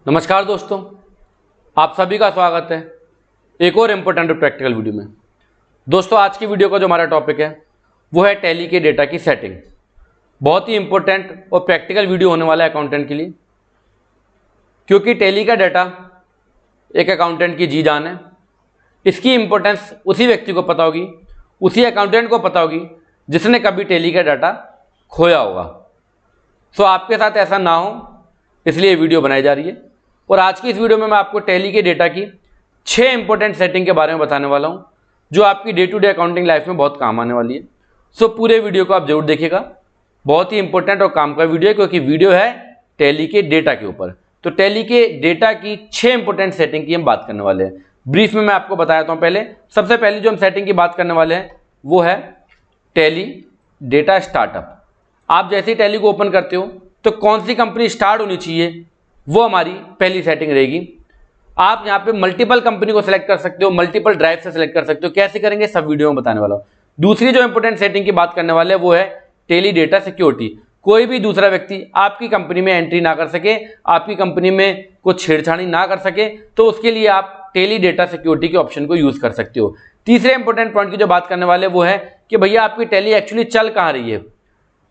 नमस्कार दोस्तों, आप सभी का स्वागत है एक और इम्पोर्टेंट और प्रैक्टिकल वीडियो में। दोस्तों, आज की वीडियो का जो हमारा टॉपिक है वो है टैली के डेटा की सेटिंग। बहुत ही इम्पोर्टेंट और प्रैक्टिकल वीडियो होने वाला है अकाउंटेंट के लिए, क्योंकि टैली का डाटा एक अकाउंटेंट की जी जान है। इसकी इम्पोर्टेंस उसी व्यक्ति को पता होगी, उसी अकाउंटेंट को पता होगी जिसने कभी टैली का डाटा खोया होगा। सो आपके साथ ऐसा ना हो, इसलिए वीडियो बनाई जा रही है। और आज की इस वीडियो में मैं आपको टैली के डेटा की 6 इंपॉर्टेंट सेटिंग के बारे में बताने वाला हूं, जो आपकी day to day accounting life में बहुत काम आने वाली है। सो पूरे वीडियो को आप जरूर देखिएगा, बहुत ही इंपॉर्टेंट और काम का वीडियो है, क्योंकि वीडियो है टैली के डेटा के ऊपर। तो टैली के डेटा की 6 इंपॉर्टेंट सेटिंग की हम बात करने वाले हैं। ब्रीफ में मैं आपको बताता हूं। पहले सबसे पहले जो हम सेटिंग की बात करने वाले हैं वो है टैली डेटा स्टार्टअप। आप जैसे ही टैली को ओपन करते हो तो कौन सी कंपनी स्टार्ट होनी चाहिए, वो हमारी पहली सेटिंग रहेगी। आप यहाँ पे मल्टीपल कंपनी को सिलेक्ट कर सकते हो, मल्टीपल ड्राइव से सिलेक्ट कर सकते हो। कैसे करेंगे सब वीडियो में बताने वाला हूँ। दूसरी जो इंपॉर्टेंट सेटिंग की बात करने वाले हैं वो है टैली डेटा सिक्योरिटी। कोई भी दूसरा व्यक्ति आपकी कंपनी में एंट्री ना कर सके, आपकी कंपनी में कुछ छेड़छाड़ी ना कर सके, तो उसके लिए आप टैली डेटा सिक्योरिटी के ऑप्शन को यूज कर सकते हो। तीसरे इंपॉर्टेंट पॉइंट की जो बात करने वाले वो है कि भैया आपकी टैली एक्चुअली चल कहाँ रही है,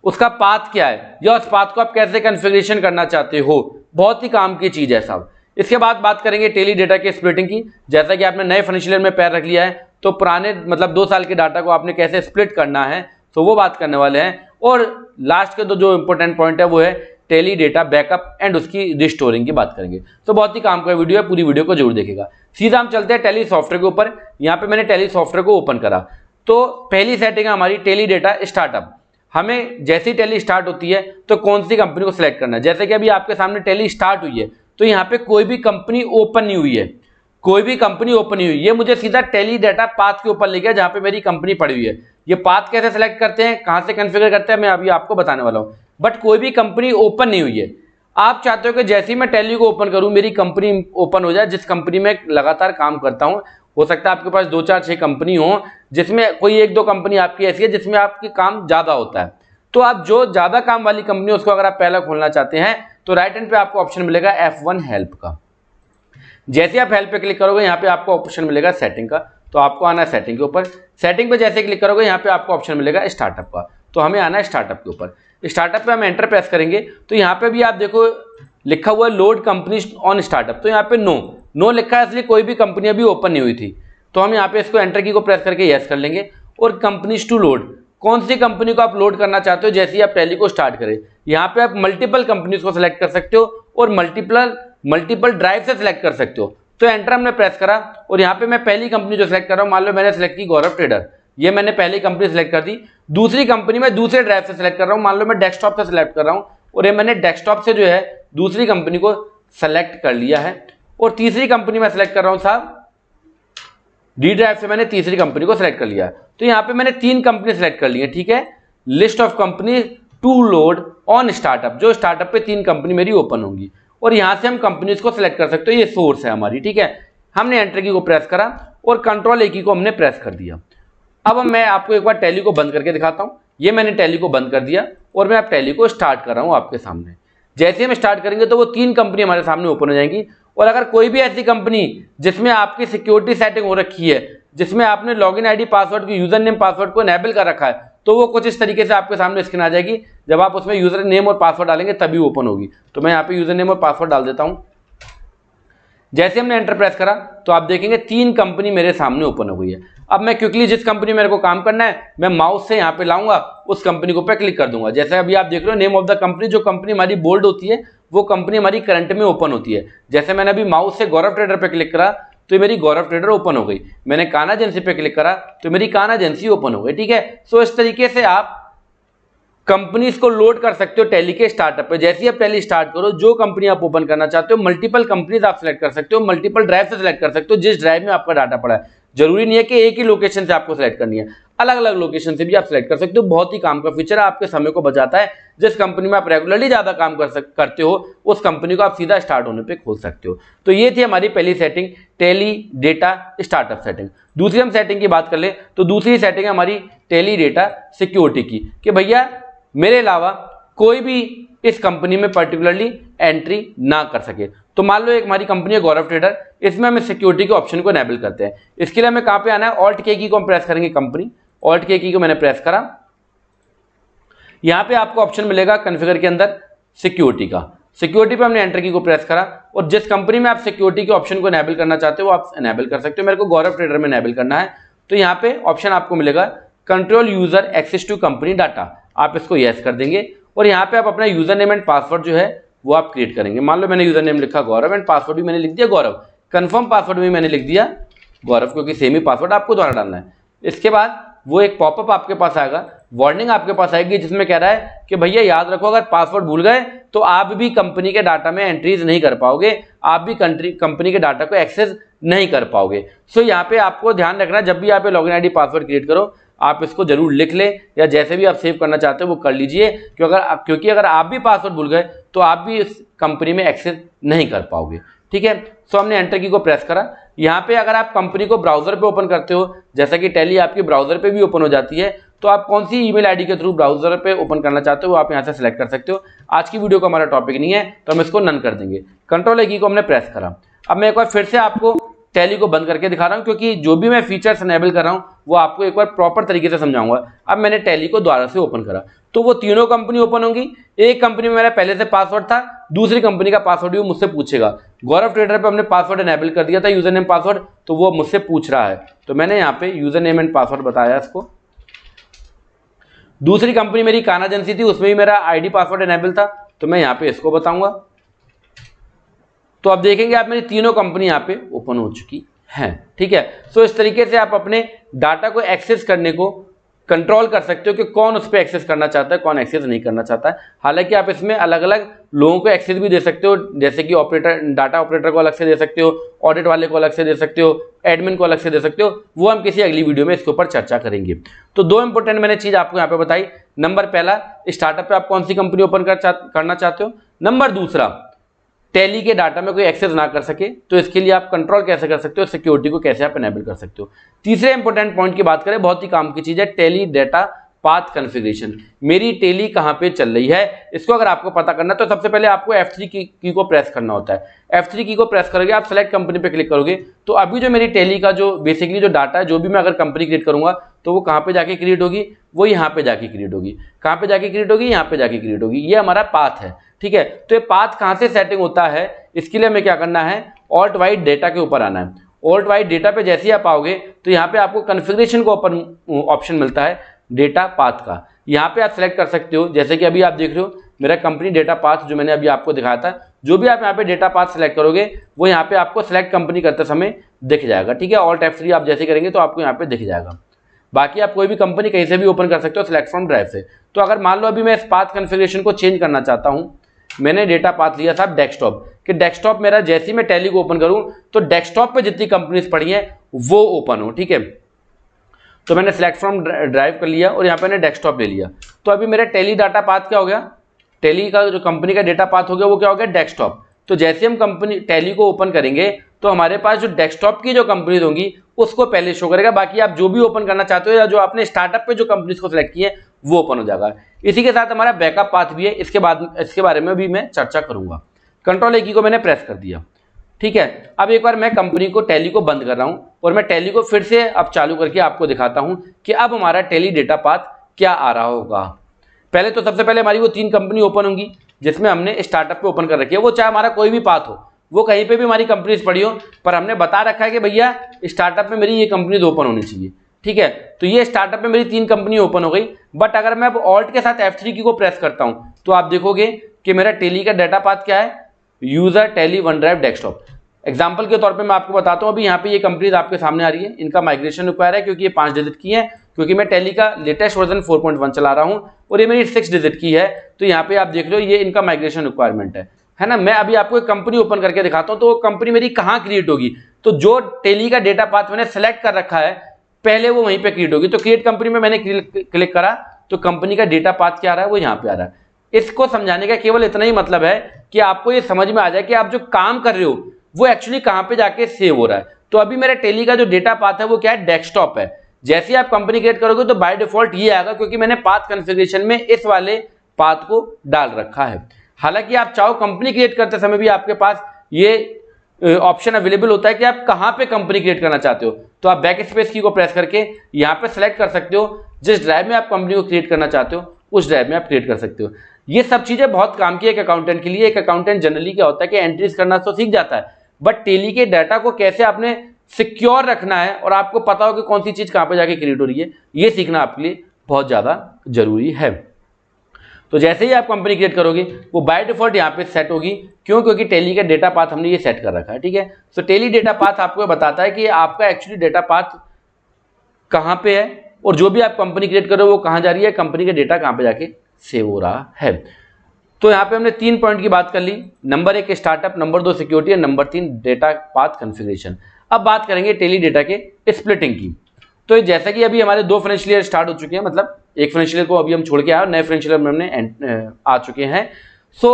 उसका पाथ क्या है, या उस पाथ को आप कैसे कॉन्फ़िगरेशन करना चाहते हो। बहुत ही काम की चीज है साहब। इसके बाद बात करेंगे टैली डेटा के स्प्लिटिंग की। जैसा कि आपने नए फाइनेंशियल ईयर में पैर रख लिया है, तो पुराने मतलब 2 साल के डाटा को आपने कैसे स्प्लिट करना है, तो वो बात करने वाले हैं। और लास्ट के जो इंपॉर्टेंट पॉइंट है वो है टैली डेटा बैकअप एंड उसकी रिस्टोरिंग की बात करेंगे। तो बहुत ही काम का वीडियो है, पूरी वीडियो को जरूर देखिएगा। सीधा हम चलते हैं टैली सॉफ्टवेयर के ऊपर। यहाँ पे मैंने टैली सॉफ्टवेयर को ओपन करा, तो पहली सेटिंग है हमारी टैली डेटा स्टार्टअप। हमें जैसी टैली स्टार्ट होती है तो कौन सी कंपनी को सिलेक्ट करना है। जैसे कि अभी आपके सामने टैली स्टार्ट हुई है, तो यहाँ पे कोई भी कंपनी ओपन नहीं हुई है, कोई भी कंपनी ओपन नहीं हुई। ये मुझे सीधा टैली डाटा पाथ के ऊपर ले गया, जहां पे मेरी कंपनी पड़ी हुई है। ये पाथ कैसे सिलेक्ट करते हैं, कहां से कॉन्फ़िगर करते हैं, मैं अभी आपको बताने वाला हूं। बट कोई भी कंपनी ओपन नहीं हुई है। आप चाहते हो कि जैसे ही मैं टैली को ओपन करूं मेरी कंपनी ओपन हो जाए, जिस कंपनी में लगातार काम करता हूं। हो सकता है आपके पास 2, 4, 6 कंपनी हो, जिसमें कोई 1, 2 कंपनी आपकी ऐसी है जिसमें आपकी काम ज्यादा होता है। तो आप जो ज्यादा काम वाली कंपनी, उसको अगर आप पहला खोलना चाहते हैं तो राइट हैंड पे आपको ऑप्शन मिलेगा F1 हेल्प का। जैसे आप हेल्प पे क्लिक करोगे, यहाँ पे आपको ऑप्शन मिलेगा सेटिंग का, तो आपको आना है सेटिंग के ऊपर। सेटिंग पे जैसे क्लिक करोगे, यहाँ पे आपको ऑप्शन मिलेगा स्टार्टअप का, तो हमें आना है स्टार्टअप के ऊपर। स्टार्टअप पे हम एंटर प्रेस करेंगे, तो यहाँ पे भी आप देखो लिखा हुआ है लोड कंपनी ऑन स्टार्टअप, तो यहाँ पे नो लिखा है, इसलिए कोई भी कंपनी अभी ओपन नहीं हुई थी। तो हम यहाँ पे इसको एंटर की को प्रेस करके यस कर लेंगे। और कंपनीज टू लोड, कौन सी कंपनी को आप लोड करना चाहते हो जैसे ही आप टैली को स्टार्ट करें। यहाँ पे आप मल्टीपल कंपनीज को सिलेक्ट कर सकते हो और मल्टीपल ड्राइव से सिलेक्ट कर सकते हो। तो एंटर हमने प्रेस करा, और यहाँ पे मैं पहली कंपनी जो सिलेक्ट कर रहा हूँ, मान लो मैंने सिलेक्ट की गौरव ट्रेडर, ये मैंने पहली कंपनी सिलेक्ट कर दी। दूसरी कंपनी मैं दूसरे ड्राइव से सिलेक्ट कर रहा हूँ, मान लो मैं डेस्कटॉप से सिलेक्ट कर रहा हूँ, और ये मैंने डेस्कटॉप से जो है दूसरी कंपनी को सेलेक्ट कर लिया है। और तीसरी कंपनी में सिलेक्ट कर रहा हूँ साहब, डी ड्राइव से मैंने तीसरी कंपनी को सिलेक्ट कर लिया है। तो यहाँ पे मैंने 3 कंपनी सिलेक्ट कर ली है, ठीक है। List of company to load on startup, जो स्टार्टअप पे 3 कंपनी मेरी ओपन होंगी, और यहाँ से हम कंपनीज को सिलेक्ट कर सकते हो। ये सोर्स है हमारी, ठीक है। हमने एंटर की को प्रेस करा और कंट्रोल की को हमने प्रेस कर दिया। अब मैं आपको एक बार टैली को बंद करके दिखाता हूँ। ये मैंने टैली को बंद कर दिया और मैं अब टैली को स्टार्ट कर रहा हूँ आपके सामने। जैसे हम स्टार्ट करेंगे तो वो 3 कंपनी हमारे सामने ओपन हो जाएंगी। और अगर कोई भी ऐसी कंपनी जिसमें आपकी सिक्योरिटी सेटिंग हो रखी है, जिसमें आपने लॉगिन आईडी पासवर्ड की यूजर नेम पासवर्ड को एनेबल कर रखा है, तो वो कुछ इस तरीके से आपके सामने स्क्रीन आ जाएगी। जब आप उसमें यूजर नेम और पासवर्ड डालेंगे तभी ओपन होगी। तो मैं यहाँ पे यूजर नेम और पासवर्ड डाल देता हूँ। जैसे हमने एंटर प्रेस करा तो आप देखेंगे 3 कंपनी मेरे सामने ओपन हो गई है। अब मैं क्विकली जिस कंपनी मेरे को काम करना है, मैं माउस से यहाँ पे लाऊंगा, उस कंपनी को पे क्लिक कर दूंगा। जैसे अभी आप देख रहे हो नेम ऑफ द कंपनी, जो कंपनी हमारी बोल्ड होती है वो कंपनी हमारी करंट में ओपन होती है। जैसे मैंने अभी माउस से गौरव ट्रेडर पे क्लिक करा तो मेरी गौरव ट्रेडर ओपन हो गई। मैंने कान्हा एजेंसी पे क्लिक करा तो मेरी कान्हा एजेंसी ओपन हो गई, ठीक है। सो इस तरीके से आप कंपनीज को लोड कर सकते हो टैली के स्टार्टअप पे। जैसे ही आप टैली स्टार्ट करो, जो कंपनी आप ओपन करना चाहते हो, मल्टीपल कंपनीज आप सिलेक्ट कर सकते हो, मल्टीपल ड्राइव से सिलेक्ट कर सकते हो, जिस ड्राइव में आपका डाटा पड़ा है। जरूरी नहीं है कि एक ही लोकेशन से आपको सिलेक्ट करनी है, अलग अलग लोकेशन से भी आप सिलेक्ट कर सकते हो। बहुत ही काम का फीचर है, आपके समय को बचाता है। जिस कंपनी में आप रेगुलरली ज्यादा काम करते हो, उस कंपनी को आप सीधा स्टार्ट होने पे खोल सकते हो। तो ये थी हमारी पहली setting, tally data startup setting. दूसरी हम सेटिंग की बात कर ले तो दूसरी सेटिंग है हमारी टैली डेटा सिक्योरिटी की, कि भैया मेरे अलावा कोई भी इस कंपनी में पर्टिकुलरली एंट्री ना कर सके। तो मान लो एक हमारी कंपनी है गौरव ट्रेडर, इसमें हम सिक्योरिटी के ऑप्शन को एनेबल करते हैं। इसके लिए हमें कहां पे आना है, ऑल्ट के की को हम प्रेस करेंगे, कंपनी ऑल्ट के की को मैंने प्रेस करा। यहां पे आपको ऑप्शन मिलेगा कॉन्फ़िगर के अंदर सिक्योरिटी का, सिक्योरिटी पे हमने एंटर की को प्रेस करा और जिस कंपनी में आप सिक्योरिटी के ऑप्शन को एनेबल करना चाहते हो वो आप एनेबल कर सकते हो। मेरे को गौरव ट्रेडर में एनेबल करना है, तो यहाँ पे ऑप्शन आपको मिलेगा control user access to company data, आप इसको यस कर देंगे और यहाँ पे आप अपना यूजर नेम एंड पासवर्ड जो है वो आप क्रिएट करेंगे। मान लो मैंने यूजर नेम लिखा गौरव एंड पासवर्ड भी मैंने लिख दिया गौरव, कंफर्म पासवर्ड भी मैंने लिख दिया गौरव, क्योंकि सेम ही पासवर्ड आपको दोबारा डालना है। इसके बाद वो एक पॉपअप आपके पास आएगा, वार्निंग आपके पास आएगी जिसमें कह रहा है कि भैया याद रखो अगर पासवर्ड भूल गए तो आप भी कंपनी के डाटा में एंट्रीज नहीं कर पाओगे, आप भी कंपनी के डाटा को एक्सेस नहीं कर पाओगे। सो यहाँ पे आपको ध्यान रखना, जब भी आप लॉगिन आईडी पासवर्ड क्रिएट करो आप इसको जरूर लिख लें या जैसे भी आप सेव करना चाहते हो वो कर लीजिए, क्योंकि अगर आप भी पासवर्ड भूल गए तो आप भी इस कंपनी में एक्सेस नहीं कर पाओगे। ठीक है, सो हमने एंटर की को प्रेस करा। यहाँ पे अगर आप कंपनी को ब्राउजर पे ओपन करते हो, जैसा कि टैली आपकी ब्राउजर पे भी ओपन हो जाती है, तो आप कौन सी ईमेल आईडी के थ्रू ब्राउजर पे ओपन करना चाहते हो आप यहाँ से सिलेक्ट कर सकते हो। आज की वीडियो का हमारा टॉपिक नहीं है तो हम इसको नन कर देंगे। कंट्रोल की को हमने प्रेस करा। अब मैं एक बार फिर से आपको टैली को बंद करके दिखा रहा हूं, क्योंकि जो भी मैं फीचर्स एनेबल कर रहा हूं वो आपको एक बार प्रॉपर तरीके से समझाऊंगा। अब मैंने टैली को दोबारा से ओपन करा तो वो तीनों कंपनी ओपन होंगी। एक कंपनी में मेरा पहले से पासवर्ड था, दूसरी कंपनी का पासवर्ड भी वो मुझसे पूछेगा। गौरव ट्रेडर पे हमने पासवर्ड एनेबल कर दिया था यूजर नेम पासवर्ड, तो वो मुझसे पूछ रहा है, तो मैंने यहाँ पे यूजर नेम एंड पासवर्ड बताया इसको। दूसरी कंपनी मेरी काना एजेंसी थी, उसमें भी मेरा आईडी पासवर्ड एनेबल था, तो मैं यहाँ पे इसको बताऊंगा। तो आप देखेंगे आप मेरी तीनों कंपनी यहाँ पे ओपन हो चुकी है। ठीक है, सो इस तरीके से आप अपने डाटा को एक्सेस करने को कंट्रोल कर सकते हो कि कौन उस पर एक्सेस करना चाहता है, कौन एक्सेस नहीं करना चाहता है। हालांकि आप इसमें अलग अलग लोगों को एक्सेस भी दे सकते हो, जैसे कि ऑपरेटर, डाटा ऑपरेटर को अलग से दे सकते हो, ऑडिट वाले को अलग से दे सकते हो, एडमिन को अलग से दे सकते हो। वो हम किसी अगली वीडियो में इसके ऊपर चर्चा करेंगे। तो दो इंपॉर्टेंट मैंने चीज आपको यहाँ पे बताई। नंबर पहला, स्टार्टअप पे आप कौन सी कंपनी ओपन करना चाहते हो। नंबर दूसरा, टैली के डाटा में कोई एक्सेस ना कर सके तो इसके लिए आप कंट्रोल कैसे कर सकते हो, सिक्योरिटी को कैसे आप एनेबल कर सकते हो। तीसरे इंपॉर्टेंट पॉइंट की बात करें, बहुत ही काम की चीज है, टैली डाटा पाथ कॉन्फ़िगरेशन। मेरी टैली कहां पे चल रही है इसको अगर आपको पता करना है तो सबसे पहले आपको F3 की को प्रेस करना होता है। F3 की को प्रेस करोगे, आप सेलेक्ट कंपनी पे क्लिक करोगे तो अभी जो मेरी टैली का जो बेसिकली जो डाटा है, जो भी मैं अगर कंपनी क्रिएट करूंगा तो वो कहां पे जाके क्रिएट होगी, वो यहाँ पे जाके क्रिएट होगी। कहां पे जाके क्रिएट होगी, यहाँ पे जाके क्रिएट होगी। ये हमारा पाथ है। ठीक है, तो ये पाथ कहां से सेटिंग होता है, इसके लिए हमें क्या करना है, ऑल्ट वाइड डेटा के ऊपर आना है। ऑल्ट वाइड डेटा पे जैसे ही आप आओगे तो यहाँ पे आपको कॉन्फ़िगरेशन को ओपन ऑप्शन मिलता है डेटा पाथ का। यहाँ पे आप सेलेक्ट कर सकते हो, जैसे कि अभी आप देख रहे हो मेरा कंपनी डेटा पाथ जो मैंने अभी आपको दिखाया था। जो भी आप यहाँ पे डेटा पाथ सेलेक्ट करोगे वो यहाँ पे आपको सेलेक्ट कंपनी करते समय दिख जाएगा। ठीक है, ऑल्ट F3 आप जैसे करेंगे तो आपको यहाँ पे दिख जाएगा। बाकी आप कोई भी कंपनी कहीं से भी ओपन कर सकते हो सेलेक्ट फ्रॉम ड्राइव से। तो अगर मान लो अभी मैं इस पाथ कॉन्फ़िगरेशन को चेंज करना चाहता हूँ, मैंने डेटा पाथ लिया था डेस्कटॉप कि डेस्कटॉप मेरा जैसे ही मैं टैली को ओपन करूं तो डेस्कटॉप पे जितनी कंपनीज पड़ी हैं वो ओपन हो। ठीक है, तो मैंने सेलेक्ट फ्रॉम ड्राइव कर लिया और यहाँ पे मैंने डेस्कटॉप ले लिया। तो अभी मेरा टैली डाटा पाथ क्या हो गया, टैली का जो कंपनी का डेटा पाथ हो गया वो क्या हो गया, डेस्कटॉप। तो जैसे हम कंपनी टैली को ओपन करेंगे तो हमारे पास जो डेस्कटॉप की जो कंपनीज होंगी उसको पहले शो करेगा, बाकी आप जो भी ओपन करना चाहते हो या जो आपने स्टार्टअप पे जो कंपनीज को सिलेक्ट की है वो ओपन हो जाएगा। इसी के साथ हमारा बैकअप पाथ भी है, इसके बारे में भी मैं चर्चा करूंगा। कंट्रोल की को मैंने प्रेस कर दिया। ठीक है, अब एक बार मैं कंपनी को टैली को बंद कर रहा हूं और मैं टैली को फिर से अब चालू करके आपको दिखाता हूं कि अब हमारा टैली डेटा पाथ क्या आ रहा होगा। पहले तो सबसे पहले हमारी वो 3 कंपनी ओपन होंगी जिसमें हमने स्टार्टअप पे ओपन कर रखी है। वो चाहे हमारा कोई भी पाथ हो, वो कहीं पे भी हमारी कंपनीज पड़ी हो, पर हमने बता रखा है कि भैया स्टार्टअप में मेरी ये कंपनीज ओपन होनी चाहिए। ठीक है, तो ये स्टार्टअप में मेरी 3 कंपनी ओपन हो गई। बट अगर मैं अब ऑल्ट के साथ F3 की को प्रेस करता हूं तो आप देखोगे कि मेरा टैली का डाटा पाथ क्या है, user tally one drive desktop. Example के तौर पे मैं आपको बताता हूं, अभी यहाँ पे ये कंपनीज आपके सामने आ रही है, इनका माइग्रेशन रिक्वायर है क्योंकि ये 5 डिजिट की है, क्योंकि मैं टैली का लेटेस्ट वर्जन 4.1 चला रहा हूं और ये मेरी 6 डिजिट की है। तो यहाँ पे आप देख रहे हो ये इनका माइग्रेशन रिक्वायरमेंट है ना। मैं अभी आपको एक कंपनी ओपन करके दिखाता हूँ तो वो कंपनी मेरी कहाँ क्रिएट होगी, तो जो टैली का डेटा पाथ मैंने सेलेक्ट कर रखा है पहले वो वहीं पे क्रिएट होगी। तो क्रिएट कंपनी में मैंने क्लिक करा तो कंपनी का डेटा पाथ क्या आ रहा है, वो यहाँ पे आ रहा है। इसको समझाने का केवल इतना ही मतलब है कि आपको ये समझ में आ जाए कि आप जो काम कर रहे हो वो एक्चुअली कहां पे जाके सेव हो रहा है। तो अभी मेरा टैली का जो डेटा पाथ है वो क्या है, डेस्कटॉप है। जैसे ही आप कंपनी क्रिएट करोगे तो बाय डिफॉल्ट ये आएगा, क्योंकि मैंने पाथ कॉन्फ़िगरेशन में इस वाले पाथ को डाल रखा है। हालांकि आप चाहो कंपनी क्रिएट करते समय भी आपके पास ये ऑप्शन अवेलेबल होता है कि आप कहां पे कंपनी क्रिएट करना चाहते हो, तो आप बैक स्पेस की को प्रेस करके यहां पे सेलेक्ट कर सकते हो जिस ड्राइव में आप कंपनी को क्रिएट करना चाहते हो उस ड्राइव में आप क्रिएट कर सकते हो। ये सब चीजें बहुत काम की है एक अकाउंटेंट के लिए। एक अकाउंटेंट जनरली क्या होता है कि एंट्रीज करना तो सीख जाता है, बट टेली के डाटा को कैसे आपने सिक्योर रखना है और आपको पता हो कि कौन सी चीज कहां पे जाके क्रिएट हो रही है, ये सीखना आपके लिए बहुत ज्यादा जरूरी है। तो जैसे ही आप कंपनी क्रिएट करोगे वो बाय डिफॉल्ट यहाँ पे सेट होगी। क्यों? क्योंकि टेली का डेटा पाथ हमने ये सेट कर रखा है, ठीक है। तो टेली डेटा पाथ आपको बताता है कि आपका एक्चुअली डेटा पाथ कहाँ पे है और जो भी आप कंपनी क्रिएट कर रहे हो वो कहाँ जा रही है, कंपनी का डेटा कहाँ पे जाके सेव हो रहा है। तो यहाँ पे हमने 3 पॉइंट की बात कर ली। नंबर 1 स्टार्टअप, नंबर 2 सिक्योरिटी और नंबर 3 डेटा पाथ कॉन्फ़िगरेशन। अब बात करेंगे टेली डेटा के स्प्लिटिंग की। तो जैसा कि अभी हमारे 2 फाइनेंशियल ईयर स्टार्ट हो चुके हैं, मतलब एक फाइनेंशियल ईयर को अभी हम छोड़ के आए और नए फाइनेंशियल ईयर में हमने आ चुके हैं। सो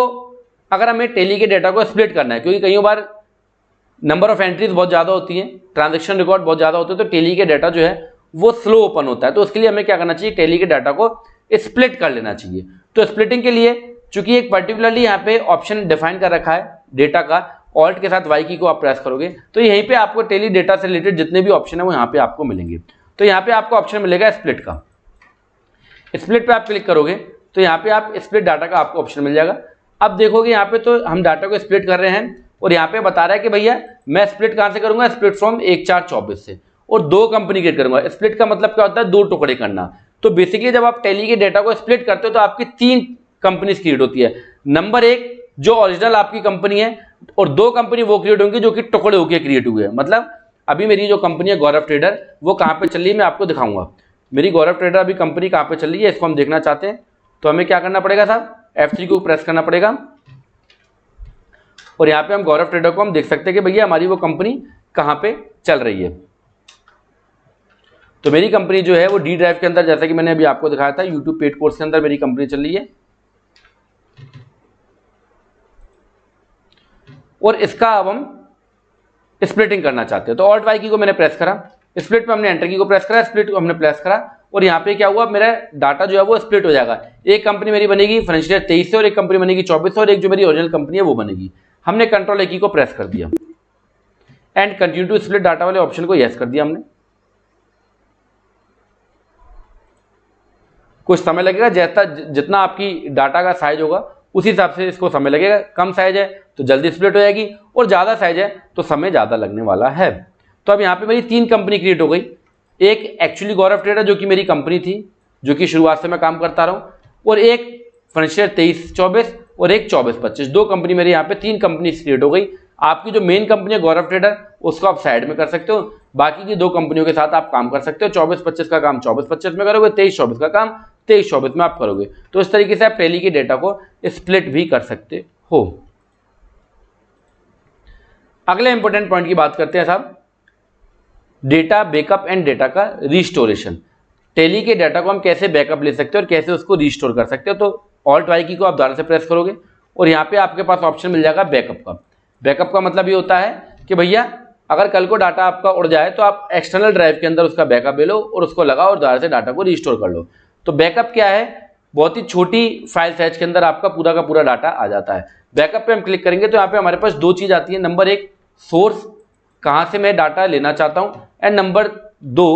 अगर हमें टेली के डेटा को स्प्लिट करना है, क्योंकि कई बार नंबर ऑफ एंट्रीज बहुत ज़्यादा होती हैं, ट्रांजेक्शन रिकॉर्ड बहुत ज़्यादा होते हैं, तो टेली के डाटा जो है वो स्लो ओपन होता है। तो उसके लिए हमें क्या करना चाहिए, टेली के डाटा को स्प्लिट कर लेना चाहिए। तो स्प्लिटिंग के लिए चूंकि एक पर्टिकुलरली यहाँ पे ऑप्शन डिफाइन कर रखा है डेटा का, ऑल्ट के साथ वाई की को आप प्रेस करोगे तो यहीं पे आपको टेली डेटा से रिलेटेड जितने भी ऑप्शन है वो यहाँ पे आपको मिलेंगे। तो यहाँ पे आपको ऑप्शन मिलेगा स्प्लिट का। स्प्लिट पे आप क्लिक करोगे तो यहाँ पे आप स्प्लिट डाटा का आपको ऑप्शन मिल जाएगा। अब देखोगे यहाँ पे तो हम डाटा को स्प्लिट कर रहे हैं और यहाँ पे बता रहा है कि भैया मैं स्प्लिट कहाँ से करूंगा, स्प्लिट फ्रॉम 1/4/24 से, और 2 कंपनी क्रिएट करूंगा। स्प्लिट का मतलब क्या होता है, 2 टुकड़े करना। तो बेसिकली जब आप टेली के डेटा को स्प्लिट करते हो तो आपकी 3 कंपनी क्रिएट होती है। नंबर 1 जो ओरिजिनल आपकी कंपनी है और 2 कंपनी वो क्रिएट होंगी जो कि टुकड़े होकर क्रिएट हुए हैं। मतलब अभी मेरी जो कंपनी है गौरव ट्रेडर, वो कहाँ पे चल रही है मैं आपको दिखाऊंगा। मेरी गौरव ट्रेडर अभी कंपनी कहाँ पे चल रही है इसको हम देखना चाहते हैं। तो हमें क्या करना पड़ेगा साहब, F3 को प्रेस करना पड़ेगा और यहाँ पे हम गौरव ट्रेडर को हम देख सकते हैं कि भैया हमारी वो कंपनी कहाँ पे चल रही है। तो मेरी कंपनी जो है वो डी ड्राइव के अंदर, जैसा कि मैंने अभी आपको दिखाया था, यूट्यूब पेड कोर्स के अंदर मेरी कंपनी चल रही है और इसका अब हम स्प्लिटिंग करना चाहते हैं। तो ऑल्ट वाई की को मैंने प्रेस करा, स्प्लिट पे हमने एंटर की को प्रेस करा, स्प्लिट को हमने प्रेस करा और यहाँ पे क्या हुआ, मेरा डाटा जो है वो स्प्लिट हो जाएगा। एक कंपनी मेरी बनेगी फाइनेंशियल 23 से और एक कंपनी बनेगी 24 से और एक जो मेरी ओरिजिनल कंपनी है वो बनेगी। हमने कंट्रोल ए की को प्रेस कर दिया and continue to split data वाले ऑप्शन को यस कर दिया हमने। कुछ समय लगेगा, जैसा जितना आपकी डाटा का साइज होगा उसी हिसाब से इसको समय लगेगा। कम साइज है तो जल्दी स्प्लिट हो जाएगी और ज़्यादा साइज है तो समय ज़्यादा लगने वाला है। तो अब यहाँ पे मेरी 3 कंपनी क्रिएट हो गई। एक एक्चुअली गौरव ट्रेडर जो कि मेरी कंपनी थी, जो कि शुरुआत से मैं काम करता रहा हूँ, और एक फाइनेंशियल 23-24 और एक 24-25, 2 कंपनी मेरे यहाँ पे 3 कंपनी क्रिएट हो गई। आपकी जो मेन कंपनी है गौरव ट्रेडर उसको आप साइड में कर सकते हो, बाकी की 2 कंपनियों के साथ आप काम कर सकते हो। 24-25 का काम 24-25 में करोगे, 23-24 का काम 23-24 में आप करोगे। तो इस तरीके से आप टेली के डेटा को स्प्लिट भी कर सकते हो। अगले इंपॉर्टेंट पॉइंट की बात करते हैं साहब, डेटा बैकअप एंड डेटा का रिस्टोरेशन। टेली के डाटा को हम कैसे बैकअप ले सकते हैं और कैसे उसको रिस्टोर कर सकते हो। तो ऑल्ट वाई की को आप दोबारा से प्रेस करोगे और यहाँ पे आपके पास ऑप्शन मिल जाएगा बैकअप का। बैकअप का मतलब ये होता है कि भैया अगर कल को डाटा आपका उड़ जाए तो आप एक्सटर्नल ड्राइव के अंदर उसका बैकअप ले लो और उसको लगाओ और दोबारा से डाटा को रिस्टोर कर लो। तो बैकअप क्या है, बहुत ही छोटी फाइल साइज के अंदर आपका पूरा का पूरा डाटा आ जाता है। बैकअप पे हम क्लिक करेंगे तो यहाँ पे हमारे पास 2 चीज़ आती है। नंबर 1 सोर्स, कहाँ से मैं डाटा लेना चाहता हूँ, and number 2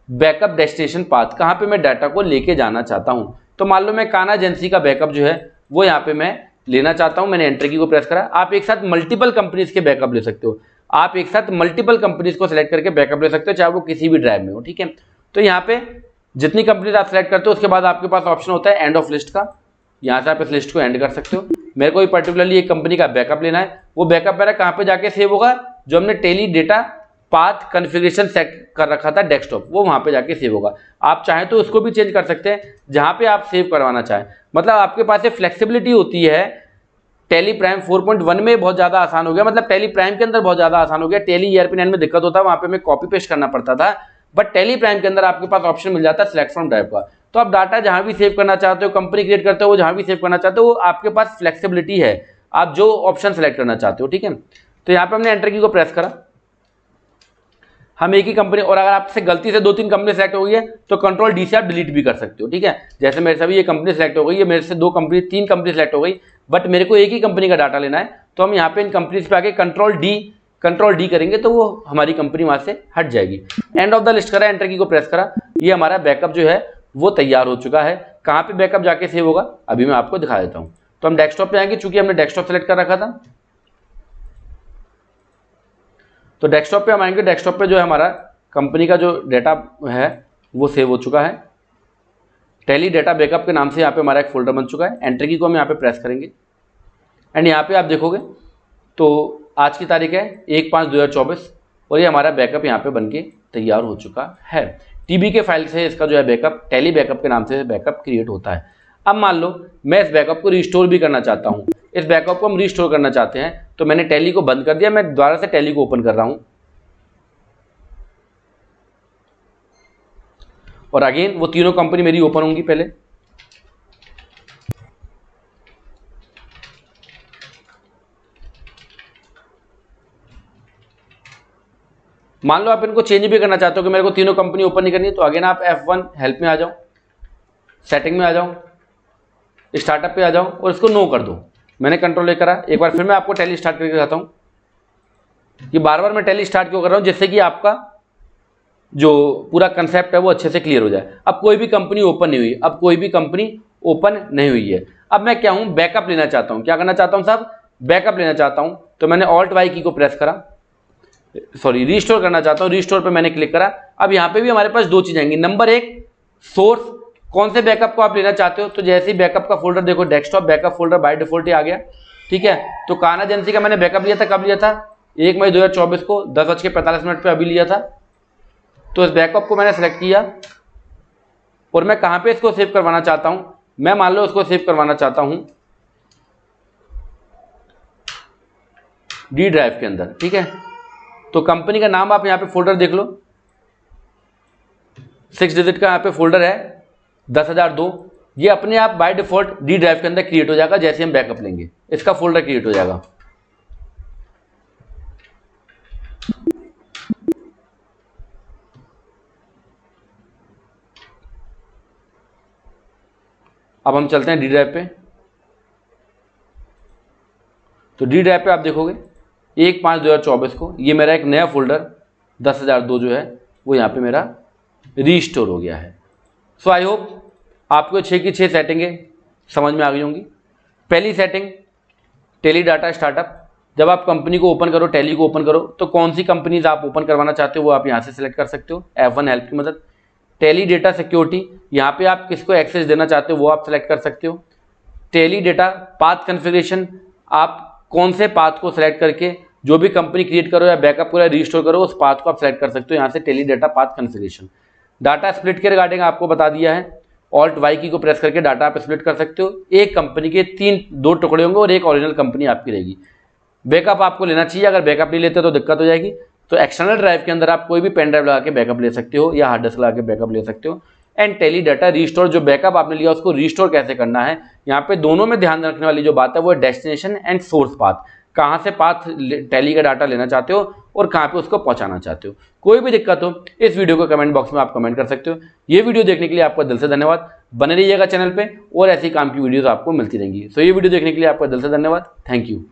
backup destination path, कहाँ पे मैं डाटा को लेके जाना चाहता हूँ। तो मान लो मैं कान्हा एजेंसी का बैकअप जो है वो यहाँ पे मैं लेना चाहता हूँ, मैंने एंटर की को प्रेस करा। आप एक साथ मल्टीपल कंपनीज के बैकअप ले सकते हो, आप एक साथ मल्टीपल कंपनीज को सिलेक्ट करके बैकअप ले सकते हो, चाहे वो किसी भी ड्राइव में हो, ठीक है। तो यहाँ पे जितनी कंपनीज आप सिलेक्ट करते हो उसके बाद आपके पास ऑप्शन होता है एंड ऑफ लिस्ट का, यहाँ से आप इस लिस्ट को एंड कर सकते हो। मेरे को पर्टिकुलरली एक कंपनी का बैकअप लेना है, वो बैकअप मेरा कहाँ पे जाके सेव होगा, जो हमने Tally data path configuration set कर रखा था डेस्कटॉप, वो वहाँ पे जाके सेव होगा। आप चाहें तो उसको भी चेंज कर सकते हैं जहाँ पे आप सेव करवाना चाहें। मतलब आपके पास ये फ्लेक्सिबिलिटी होती है। टेली प्राइम 4.1 में बहुत ज़्यादा आसान हो गया, मतलब टेली प्राइम के अंदर बहुत ज़्यादा आसान हो गया। टेली ERP9 में दिक्कत होता है, वहाँ पे हमें कॉपी पेस्ट करना पड़ता था, बट टेली प्राइम के अंदर आपके पास ऑप्शन मिल जाता है सिलेक्ट फ्रॉम ड्राइव का। तो आप डाटा जहाँ भी सेव करना चाहते हो, कंपनी क्रिएट करते हो, वो जहाँ भी सेव करना चाहते हो, वो आपके पास फ्लेक्सिबिलिटी है, आप जो ऑप्शन सेलेक्ट करना चाहते हो, ठीक है। तो यहाँ पे हमने एंटर की को प्रेस करा। हम एक ही कंपनी, और अगर आपसे गलती से 2-3 कंपनी सेलेक्ट हो गई है तो कंट्रोल डी से आप डिलीट भी कर सकते हो, ठीक है। जैसे मेरे से अभी ये कंपनी सेलेक्ट हो गई है, मेरे से 3 कंपनी सेलेक्ट हो गई, बट मेरे को एक ही कंपनी का डाटा लेना है, तो हम यहाँ पे इन कंपनीज पे आके कंट्रोल डी करेंगे तो वो हमारी कंपनी वहां से हट जाएगी। एंड ऑफ द लिस्ट करा, एंटर की को प्रेस करा, ये हमारा बैकअप जो है वो तैयार हो चुका है। कहाँ पे बैकअप जाके सेव होगा अभी मैं आपको दिखा देता हूँ। तो हम डेस्कटॉप पे आएंगे, चूंकि हमने डेस्कटॉप सेलेक्ट कर रखा था, तो डेस्कटॉप पे हम आएंगे। डेस्कटॉप पे जो है हमारा कंपनी का जो डेटा है वो सेव हो चुका है। टैली डेटा बैकअप के नाम से यहाँ पे हमारा एक फोल्डर बन चुका है। एंटर की को हम यहाँ पे प्रेस करेंगे एंड यहाँ पे आप देखोगे तो आज की तारीख है 1/5/2024 और ये हमारा बैकअप यहाँ पे बनके तैयार हो चुका है। टीबी के फाइल से इसका जो है बैकअप टैली बैकअप के नाम से बैकअप क्रिएट होता है। अब मान लो मैं इस बैकअप को रिस्टोर भी करना चाहता हूँ, इस बैकअप को हम रिस्टोर करना चाहते हैं, तो मैंने टैली को बंद कर दिया, मैं दोबारा से टैली को ओपन कर रहा हूँ और अगेन वो तीनों कंपनी मेरी ओपन होंगी। पहले मान लो आप इनको चेंज भी करना चाहते हो कि मेरे को तीनों कंपनी ओपन नहीं करनी है, तो अगेन आप F1 हेल्प में आ जाओ, सेटिंग में आ जाओ, स्टार्टअप पे आ जाओ और इसको नो कर दो। मैंने कंट्रोल करा। एक बार फिर मैं आपको टैली स्टार्ट करके दिखाता हूँ कि बार बार मैं टैली स्टार्ट क्यों कर रहा हूँ, जिससे कि आपका जो पूरा कंसेप्ट है वो अच्छे से क्लियर हो जाए। अब कोई भी कंपनी ओपन नहीं हुई, अब कोई भी कंपनी ओपन नहीं हुई है। अब मैं क्या हूँ, बैकअप लेना चाहता हूँ। क्या करना चाहता हूँ साहब, बैकअप लेना चाहता हूँ। तो मैंने Alt+Y की को प्रेस करा, सॉरी रिस्टोर करना चाहता हूँ, रिस्टोर पे मैंने क्लिक करा। अब यहाँ पे भी हमारे पास 2 चीज़ आएंगी। नंबर 1 सोर्स, कौन से बैकअप को आप लेना चाहते हो। तो जैसे ही बैकअप का फोल्डर देखो, desktop backup folder by default ही आ गया, ठीक है। तो कान्हा एजेंसी का मैंने बैकअप लिया था, कब लिया था, 1 मई 2024 को 10:45 पे अभी लिया था। तो इस बैकअप को मैंने सेलेक्ट किया और मैं कहाँ पे इसको सेव करवाना चाहता हूँ, मैं मान लो इसको सेव करवाना चाहता हूँ डी ड्राइव के अंदर, ठीक है। तो कंपनी का नाम आप यहाँ पे फोल्डर देख लो, 6 डिजिट का यहाँ पे फोल्डर है 10,002। ये अपने आप बाय डिफॉल्ट डी ड्राइव के अंदर क्रिएट हो जाएगा। जैसे हम बैकअप लेंगे इसका फोल्डर क्रिएट हो जाएगा। अब हम चलते हैं डी ड्राइव पे। तो डी ड्राइव पे आप देखोगे 1/5/2024 को ये मेरा एक नया फोल्डर 10,002 जो है वो यहाँ पे मेरा रीस्टोर हो गया है। सो आई होप आपको 6 की 6 सेटिंगें समझ में आ गई होंगी। पहली सेटिंग टैली डाटा स्टार्टअप। जब आप कंपनी को ओपन करो, टैली को ओपन करो, तो कौन सी कंपनीज आप ओपन करवाना चाहते हो वो आप यहाँ से सिलेक्ट कर सकते हो F1 हेल्प की मदद। टैली डेटा सिक्योरिटी, यहाँ पे आप किसको एक्सेस देना चाहते हो वो आप सेलेक्ट कर सकते हो। टैली डेटा पाथ कॉन्फ़िगरेशन, आप कौन से पाथ को सिलेक्ट करके जो भी कंपनी क्रिएट करो या बैकअप करो या रिस्टोर करो उस पाथ को आप सेलेक्ट कर सकते हो यहाँ से tally data path configuration. Data split के रिगार्डिंग आपको बता दिया है, Alt+Y की को प्रेस करके डाटा आप स्प्लिट कर सकते हो। एक कंपनी के 2 टुकड़े होंगे और एक ओरिजिनल कंपनी आपकी रहेगी। बैकअप आपको लेना चाहिए, अगर बैकअप नहीं लेते तो दिक्कत हो जाएगी। तो एक्सटर्नल ड्राइव के अंदर आप कोई भी पेन ड्राइव लगा के बैकअप ले सकते हो या हार्ड डिस्क लगा के बैकअप ले सकते हो। एंड टैली डाटा रिस्टोर, जो बैकअप आपने लिया उसको रिस्टोर कैसे करना है, यहाँ पे दोनों में ध्यान रखने वाली जो बात है वो है डेस्टिनेशन एंड सोर्स पाथ। कहाँ से पाथ टैली का डाटा लेना चाहते हो और कहाँ पे उसको पहुँचाना चाहते हो। कोई भी दिक्कत हो इस वीडियो को कमेंट बॉक्स में आप कमेंट कर सकते हो। ये वीडियो देखने के लिए आपका दिल से धन्यवाद। बने रहिएगा चैनल पे और ऐसी काम की वीडियोस आपको मिलती रहेंगी। सो ये वीडियो देखने के लिए आपका दिल से धन्यवाद। Thank you.